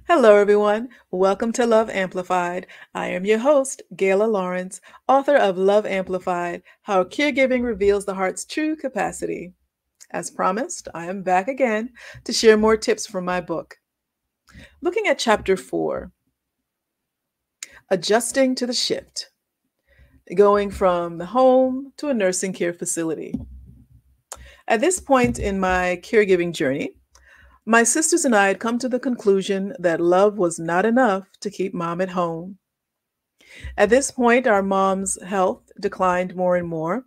Hello, everyone. Welcome to Love Amplified. I am your host, Gayla Lawrence, author of Love Amplified How Caregiving Reveals the Heart's True Capacity. As promised, I am back again to share more tips from my book. Looking at Chapter 4, Adjusting to the Shift, going from the home to a nursing care facility. At this point in my caregiving journey, my sisters and I had come to the conclusion that love was not enough to keep mom at home. At this point, our mom's health declined more and more.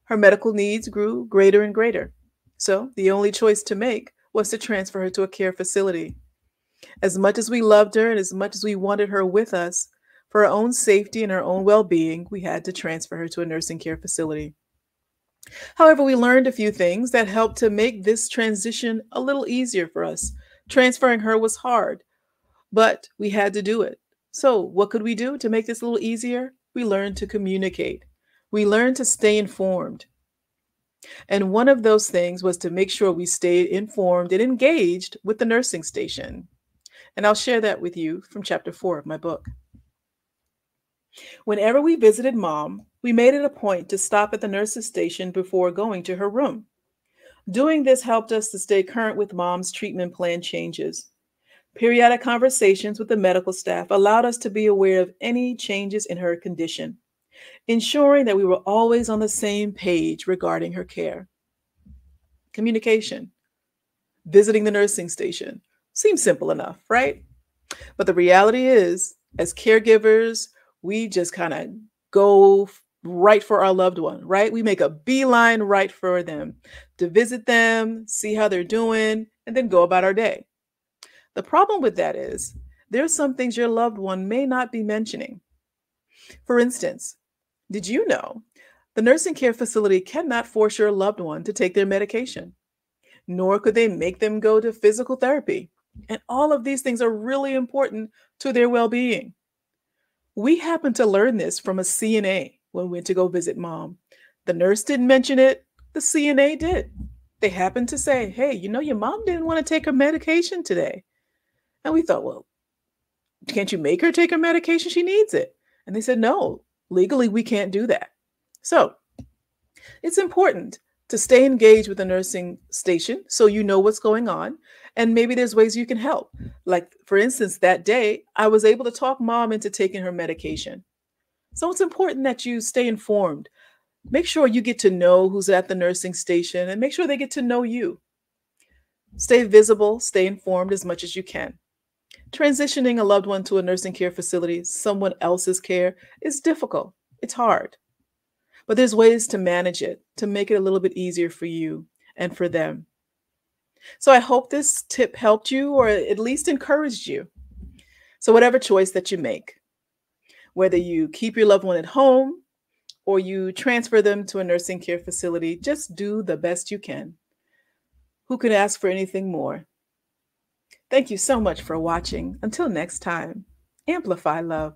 Her medical needs grew greater and greater. So the only choice to make was to transfer her to a care facility. As much as we loved her and as much as we wanted her with us, for our own safety and our own well being, we had to transfer her to a nursing care facility. However, we learned a few things that helped to make this transition a little easier for us. Transferring her was hard, but we had to do it. So, what could we do to make this a little easier? We learned to communicate. We learned to stay informed. And one of those things was to make sure we stayed informed and engaged with the nursing station. And I'll share that with you from chapter 4 of my book. Whenever we visited mom, we made it a point to stop at the nurse's station before going to her room. Doing this helped us to stay current with mom's treatment plan changes. Periodic conversations with the medical staff allowed us to be aware of any changes in her condition, ensuring that we were always on the same page regarding her care. Communication, visiting the nursing station seems simple enough, right? But the reality is, as caregivers, we just kind of go right for our loved one, right? We make a beeline right for them to visit them, see how they're doing, and then go about our day. The problem with that is there's some things your loved one may not be mentioning. For instance, did you know the nursing care facility cannot force your loved one to take their medication, nor could they make them go to physical therapy. And all of these things are really important to their well being. We happened to learn this from a CNA when we went to go visit mom. The nurse didn't mention it, the CNA did. They happened to say, hey, your mom didn't want to take her medication today. And we thought, well, can't you make her take her medication? She needs it. And they said, no, legally we can't do that. So it's important to stay engaged with the nursing station so you know what's going on. And maybe there's ways you can help. Like, for instance, that day, I was able to talk mom into taking her medication. So it's important that you stay informed. Make sure you get to know who's at the nursing station and make sure they get to know you. Stay visible, stay informed as much as you can. Transitioning a loved one to a nursing care facility, someone else's care, is difficult. It's hard. But there's ways to manage it, to make it a little bit easier for you and for them. So I hope this tip helped you or at least encouraged you. So whatever choice that you make, whether you keep your loved one at home or you transfer them to a nursing care facility, just do the best you can. Who could ask for anything more? Thank you so much for watching. Until next time, amplify love.